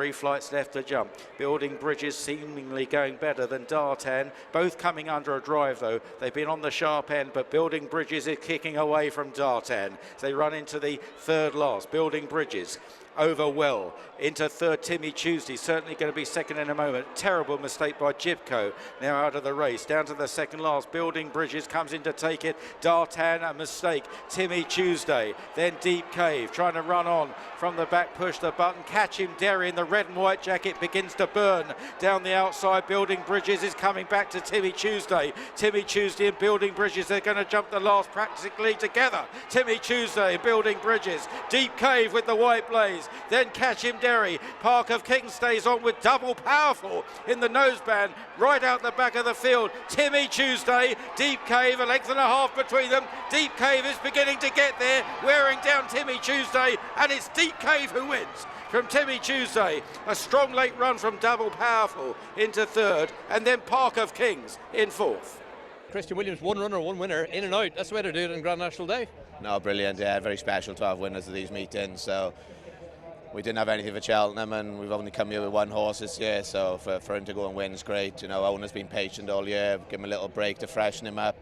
3 flights left to jump. Building Bridges seemingly going better than Dartan. Both coming under a drive though. They've been on the sharp end, but Building Bridges is kicking away from Dartan. They run into the third last. Building Bridges over well into third. Timmy Tuesday certainly going to be second in a moment. Terrible mistake by Jibco, now out of the race, down to the second last. Building Bridges comes in to take it. Dartan, a mistake. Timmy Tuesday, then Deep Cave trying to run on from the back, push the button, catch him. Derry in the red and white jacket begins to burn down the outside. Building Bridges is coming back to Timmy Tuesday. Timmy Tuesday and Building Bridges, they're going to jump the last practically together. Timmy Tuesday, Building Bridges, Deep Cave with the white blaze, then Catch Him Derry. Park of King stays on with Double Powerful in the noseband right out the back of the field. Timmy Tuesday, Deep Cave, a length and a half between them. Deep Cave is beginning to get there, wearing down Timmy Tuesday, and it's Deep Cave who wins from Timmy Tuesday. A strong late run from Double Powerful into third, and then Park of Kings in fourth. Christian Williams, one runner, one winner, in and out. That's the way to do it in Grand National Day. No, brilliant, yeah, very special to have winners of these meetings. So we didn't have anything for Cheltenham, and we've only come here with one horse this year, so for him to go and win is great. You know, owner's been patient all year, give him a little break to freshen him up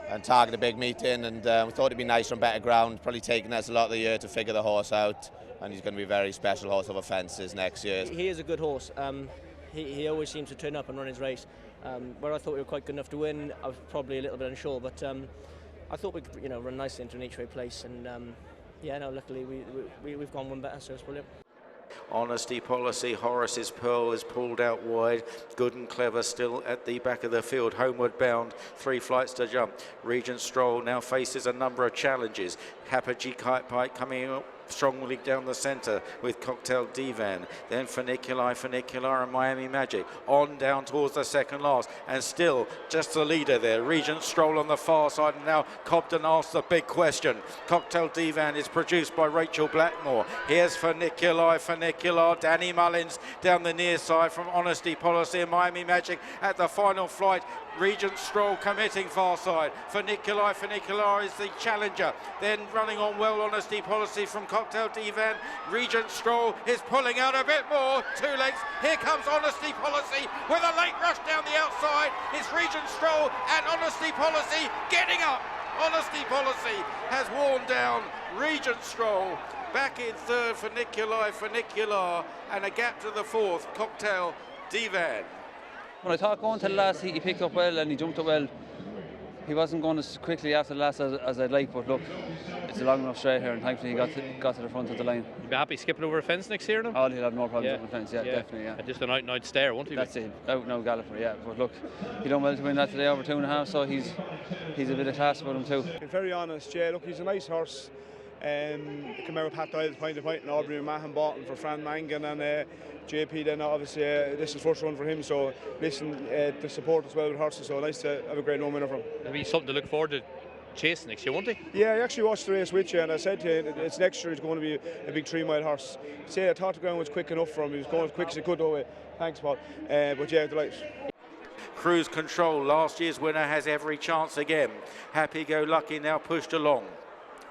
and target a big meeting, and we thought it'd be nice from better ground. Probably taking us a lot of the year to figure the horse out, and he's going to be a very special horse over fences next year. He is a good horse. He always seems to turn up and run his race. Where I thought we were quite good enough to win, I was probably a little bit unsure, but I thought we could, run nicely into an each-way place, and yeah, no, luckily we've gone one better, so it's brilliant. Honesty Policy, Horace's Pearl is pulled out wide. Good and Clever still at the back of the field, homeward bound, 3 flights to jump. Regent Stroll now faces a number of challenges. Kappa-G Kite Pike coming up strongly down the centre with Cocktail Divan, then Funicular and Miami Magic on down towards the second last, and still just the leader there. Regent Stroll on the far side, and now Cobden asks the big question. Cocktail Divan is produced by Rachel Blackmore. Here's Funicular, Danny Mullins down the near side from Honesty Policy and Miami Magic at the final flight. Regent Stroll committing far side. Funicular is the challenger. Then running on well, Honesty Policy from Cocktail Divan. Regent Stroll is pulling out a bit more. 2 lengths. Here comes Honesty Policy with a late rush down the outside. It's Regent Stroll and Honesty Policy getting up. Honesty Policy has worn down Regent Stroll. Back in third, Funicular, and a gap to the fourth, Cocktail Divan. When I thought going to the last, he picked up well and he jumped up well. He wasn't going as quickly after the last as I'd like, but look, it's a long enough straight here, and thankfully he got to the front of the line. You'll be happy skipping over a fence next year now? Oh, he'll have no problems over the fence, yeah, definitely, yeah. And just an out-and-out stare, won't he? That's it, out-and-out galloper, yeah. But look, he done well to win that today over 2.5, so he's a bit of class about him too. Being very honest, yeah, look, he's a nice horse. Came out with Pat Dials, point to point, and Aubrey Mahan bought him for Fran Mangan, and JP then obviously this is first run for him, so listen, the support as well with horses, so nice to have a great winner from him. It'll be something to look forward to chasing next year, won't he? Yeah, I actually watched the race with you, and I said to you, it's next year he's going to be a big 3-mile horse. I thought the ground was quick enough for him, he was going as quick as he could away. Thanks, Paul. But yeah, delighted. Cruise Control, last year's winner, has every chance again. Happy Go Lucky now pushed along.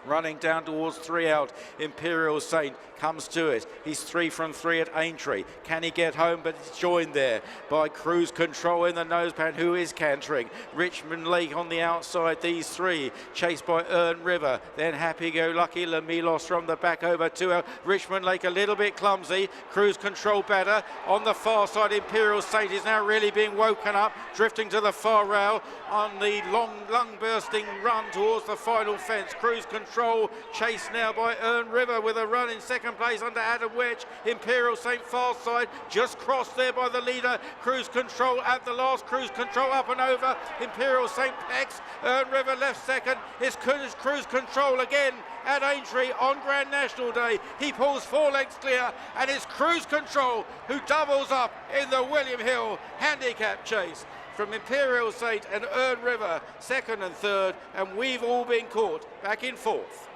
Running down towards 3 out, Imperial Saint comes to it. He's 3 from 3 at Aintree. Can he get home? But it's joined there by Cruise Control in the noseband, who is cantering. Richmond Lake on the outside, these 3. Chased by Ern River. Then Happy Go Lucky, Lamilos from the back over 2 out. Richmond Lake a little bit clumsy. Cruise Control better. On the far side, Imperial Saint is now really being woken up, drifting to the far rail on the lung bursting run towards the final fence. Cruise Control chased now by Ern River with a run in second place under Adam Wedge. Imperial Saint far side just crossed there by the leader. Cruise Control at the last. Cruise Control up and over. Imperial Saint pecks. Ern River left second. It's Cruise Control again at Aintree on Grand National Day. He pulls 4 lengths clear, and it's Cruise Control who doubles up in the William Hill Handicap Chase. From Imperial Saint and Ern River, second and third, and we've all been caught back in fourth.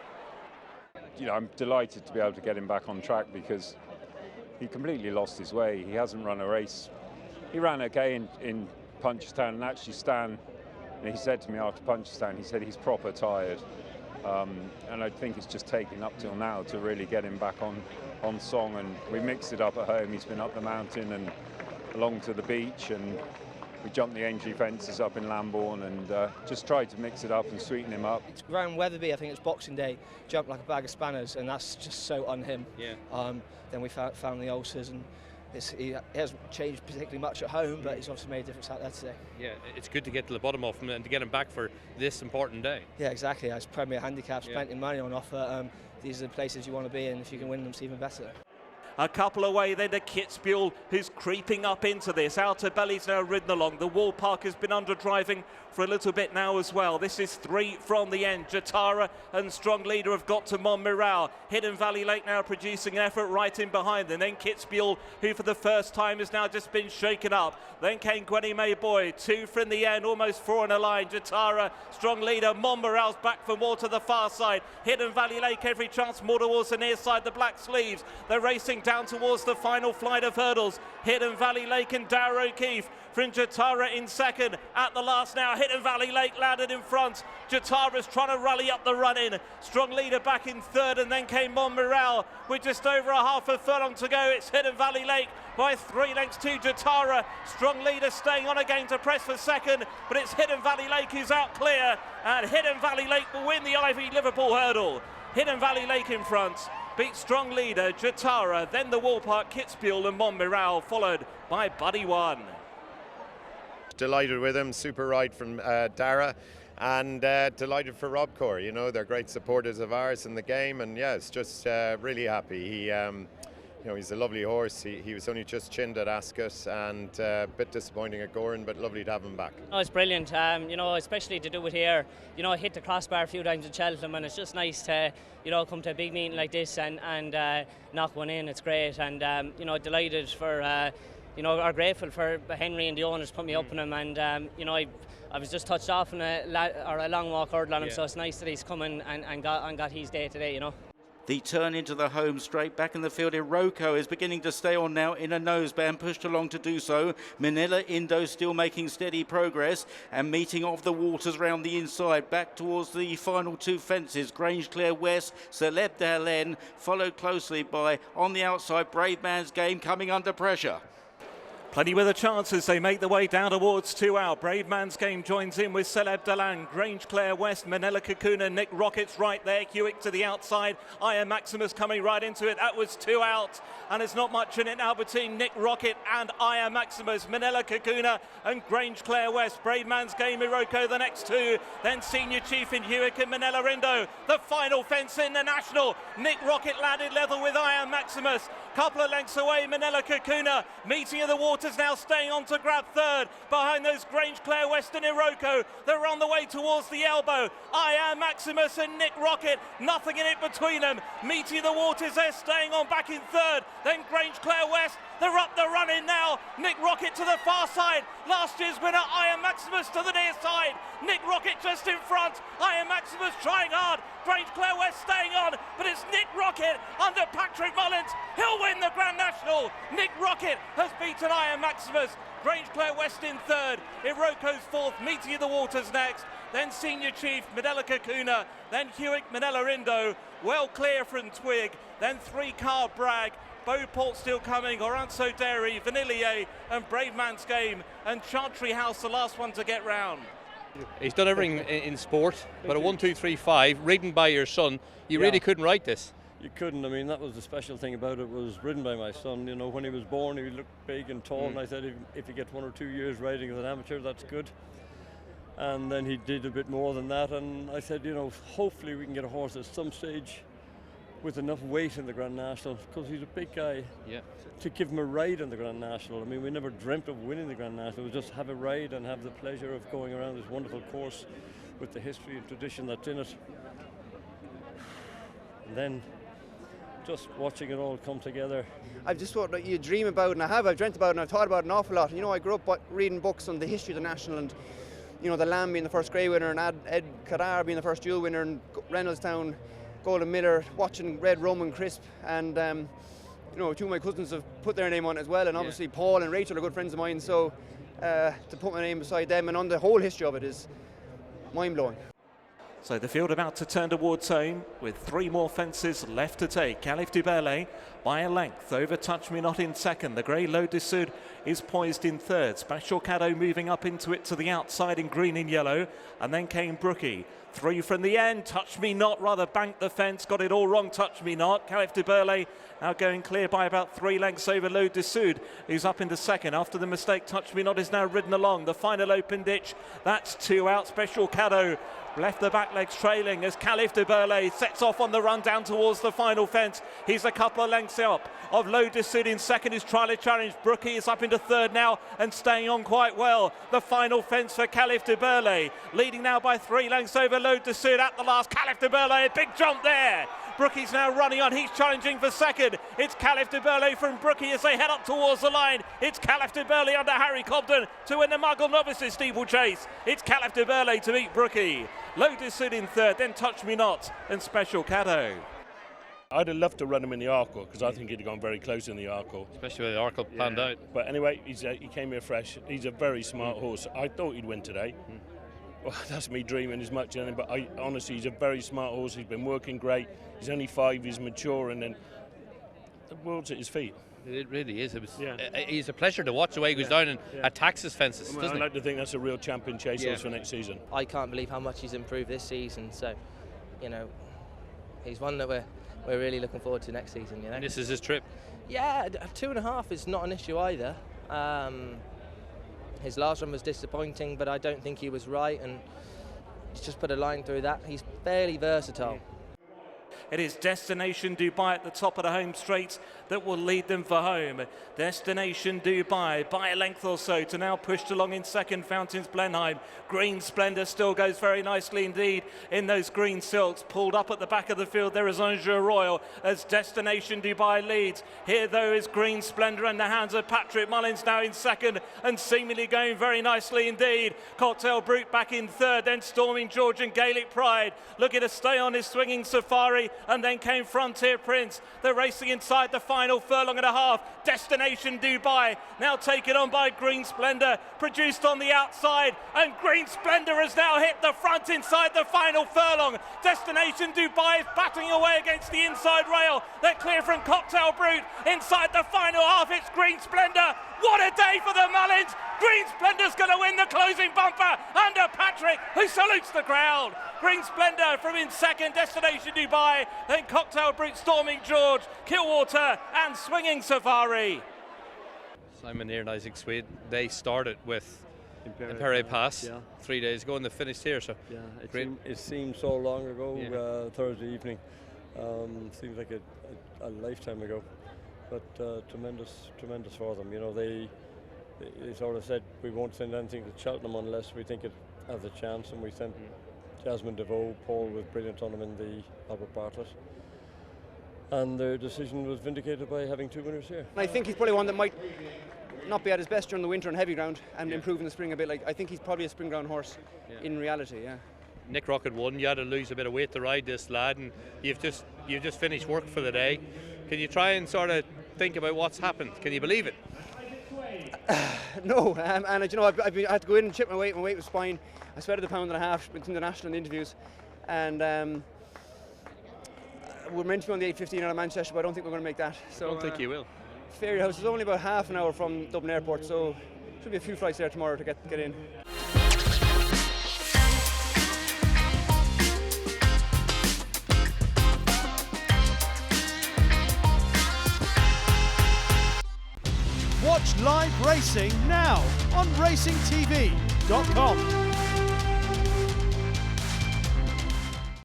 I'm delighted to be able to get him back on track, because he completely lost his way. He hasn't run a race. He ran okay in Punchestown, and actually Stan, he said to me after Punchestown, he said he's proper tired. And I think it's just taken up till now to really get him back on song, and we mixed it up at home. He's been up the mountain and along to the beach, and we jumped the entry fences up in Lambourne, and just tried to mix it up and sweeten him up. It's around Wetherby, I think it's Boxing Day, jumped like a bag of spanners, and that's just so on him. Yeah. Then we found the ulcers, and he hasn't changed particularly much at home, but he's obviously made a difference out there today. Yeah, it's good to get to the bottom of him and to get him back for this important day. Yeah, exactly. As Premier Handicaps, plenty of money on offer. These are the places you want to be, and if you can win them, it's even better. A couple away then to Kitzbühel, who's creeping up into this. Outer Belly's now ridden along. The Wall Park has been under driving for a little bit now as well. This is 3 from the end. Jatara and Strong Leader have got to Montmiral. Hidden Valley Lake now producing an effort right in behind them. Then Kitzbühel, who for the first time has now just been shaken up. Then came Gwenny May Boy. 2 from the end, almost 4 in a line. Jatara, Strong Leader, Montmiral's back for more to the far side. Hidden Valley Lake, every chance more towards the near side, the Black Sleeves. They're racing down towards the final flight of hurdles. Hidden Valley Lake and Darrow O'Keefe from Jatara in second. At the last now, Hidden Valley Lake landed in front. Jatara's trying to rally up the run-in. Strong Leader back in third, and then came Montmiral with just over a half a furlong to go. It's Hidden Valley Lake by 3 lengths to Jatara. Strong Leader staying on again to press for second, but it's Hidden Valley Lake who's out clear, and Hidden Valley Lake will win the Ivy Liverpool Hurdle. Hidden Valley Lake in front, beats Strong Leader, Jatara, then the Wall Park, Kitzbühel and Montmiral, followed by Buddy One. Delighted with him, super ride from Dara, and delighted for Rob Core. You know, they're great supporters of ours in the game, and yeah, it's just really happy. He, you know, he's a lovely horse. He was only just chinned at Ascot, and a bit disappointing at Goran, but lovely to have him back. Oh, it's brilliant, you know, especially to do it here. You know, I hit the crossbar a few times at Cheltenham, and it's just nice to, you know, come to a big meeting like this and knock one in. It's great, and you know, delighted for. You know, are grateful for Henry and the owners put me up on him, and you know, I was just touched off on a long walk hurdle on him, so it's nice that he's coming and got his day today, you know. The turn into the home straight back in the field. Iroko is beginning to stay on now in a noseband, pushed along to do so. Manila Indo still making steady progress and meeting off the waters round the inside, back towards the final 2 fences. Grange Clear West, Celeb D'Alen, followed closely by, on the outside, Brave Man's Game coming under pressure. Plenty with a chance as they make the way down towards 2 out. Brave Man's Game joins in with Celeb Delan, Grange Clare West, Manila Kakuna, Nick Rockett's right there, Hewitt to the outside, Iron Maximus coming right into it. That was 2 out, and there's not much in it now between Nick Rockett and Iron Maximus, Manila Kakuna and Grange Clare West. Brave Man's Game, Iroko the next 2, then Senior Chief in Hewitt and Manila Rindo. The final fence in the National, Nick Rockett landed level with Iron Maximus. Couple of lengths away, Manila Kakuna, meeting of the waters now staying on to grab third behind those Grange Clare West and Iroko. They're on the way towards the elbow. Iron Maximus and Nick Rockett, nothing in it between them. Meeting of the waters, they're staying on back in third. Then Grange Clare West, they're up the run-in now. Nick Rockett to the far side. Last year's winner, Iron Maximus to the near side. Nick Rockett just in front. Iron Maximus trying hard. Grange Clare West staying on, but it's Nick Rockett under Patrick Mullins. He'll win the Grand National. Nick Rockett has beaten Iron Maximus. Grange Clare West in third. Iroko's fourth. Meeting of the waters next. Then Senior Chief, Manila Kakuna. Then Hewitt, Manila Indo. Well clear from Twig. Then 3-car Bragg. Beauport still coming, Oranzo Dairy, Vanillier and Brave Man's Game, and Chantry House the last one to get round. He's done everything in sport, but a 1, 2, 3, 5 ridden by your son, you really couldn't write this. You couldn't. I mean, that was the special thing about it, was ridden by my son. You know, when he was born, he looked big and tall, and I said, if you get 1 or 2 years riding as an amateur, that's good. And then he did a bit more than that, and I said, you know, hopefully we can get a horse at some stage with enough weight in the Grand National, because he's a big guy, to give him a ride in the Grand National. I mean, we never dreamt of winning the Grand National. We just have a ride and have the pleasure of going around this wonderful course with the history and tradition that's in it. And then just watching it all come together. I've just what you dream about, and I've dreamt about it, and I've thought about it an awful lot. You know, I grew up reading books on the history of the National, and you know, the Lamb being the first grey winner, and Ed Carrara being the first dual winner, and Reynoldstown, Golden Miller, watching Red Rum and Crisp, and you know, 2 of my cousins have put their name on it as well, and obviously Paul and Rachel are good friends of mine, so to put my name beside them and on the whole history of it is mind-blowing. So the field about to turn towards home with 3 more fences left to take. Caliph du Berlay by a length over Touch Me Not in second. The grey L'Eau du Sud is poised in third. Special Cadeau moving up into it to the outside in green and yellow. And then came Brookie. 3 from the end. Touch Me Not rather banked the fence. Got it all wrong. Touch Me Not. Caliph du Berlay now going clear by about 3 lengths over L'Eau du Sud, who's up into second. After the mistake, Touch Me Not is now ridden along. The final open ditch. That's 2 out. Special Cadeau left the back legs trailing as Caliph du Berlay sets off on the run down towards the final fence. He's a couple of lengths up of L'Eau du Sud in second. His trial challenge. Brookie is up into third now and staying on quite well. The final fence for Caliph du Berlay, leading now by 3 lengths over L'Eau du Sud at the last. Caliph du Berlay, a big jump there. Brookie's now running on. He's challenging for second. It's Caliph du Berlay from Brookie as they head up towards the line. It's Caliph du Berlay under Harry Cobden to win the Maghull Novices Steeplechase. It's Caliph du Berlay to beat Brookie. L'Eau du Sud in third, then Touch Me Not and Special Cadeau. I'd have loved to run him in the Arkle because I think he'd have gone very close in the Arkle. Especially with the Arkle panned out. But anyway, he came here fresh. He's a very smart horse. I thought he'd win today. Well, that's me dreaming as much as anything, but honestly, he's a very smart horse. He's been working great. He's only 5, he's mature, and then the world's at his feet. It really is. He's a pleasure to watch the way he goes down and attacks his fences, Well, doesn't I'd like to think that's a real champion chase horse for next season. I can't believe how much he's improved this season. So, you know, he's one that we're really looking forward to next season. You know, And this is his trip. Yeah, 2.5 is not an issue either. His last run was disappointing, but I don't think he was right, and he's just put a line through that. He's fairly versatile. It is Destination Dubai at the top of the home straight that will lead them for home. Destination Dubai by a length or so to now pushed along in second, Fountains Blenheim. Green Splendor still goes very nicely indeed in those green silks. Pulled up at the back of the field, there is Angers Royal as Destination Dubai leads. Here though is Green Splendor in the hands of Patrick Mullins now in second and seemingly going very nicely indeed. Cocktail Brute back in third, then Storming George and Gaelic Pride looking to stay on his Swinging Safari, and then came Frontier Prince. They're racing inside the final furlong and a half. Destination Dubai now taken on by Green Splendor, produced on the outside, and Green Splendor has now hit the front inside the final furlong. Destination Dubai is battling away against the inside rail. They're clear from Cocktail Brute inside the final half. It's Green Splendor. What a day for the Mullins. Green Splendor's going to win the closing bumper under Patrick, who salutes the crowd. Green Splendor from in second, Destination Dubai, then Cocktail Brute, Storming George, Killwater and Swinging Safari. Simon Near and Isaac Swede, they started with Imperial Pass 3 days ago and they finished here. So it seemed so long ago, Thursday evening. Seems like a lifetime ago. But tremendous for them. You know, they sort of said we won't send anything to Cheltenham unless we think it has a chance, and we sent Jasmine DeVoe. Paul was brilliant on him in the Albert Bartlett, and their decision was vindicated by having 2 winners here. I think he's probably one that might not be at his best during the winter on heavy ground and improve in the spring a bit. I think he's probably a spring ground horse in reality. Nick Rockett won. You had to lose a bit of weight to ride this lad, and you've just finished work for the day. Can you try and sort of think about what's happened? Can you believe it? No, and you know, I had to go in and chip my weight. My weight was fine. I sweated a pound and a half between the national and interviews, and we're meant to be on the 8:15 out of Manchester, but I don't think we're going to make that. So I don't think you will. Fairy House is only about half an hour from Dublin Airport, so should be a few flights there tomorrow to get in. Watch live racing now on racingtv.com.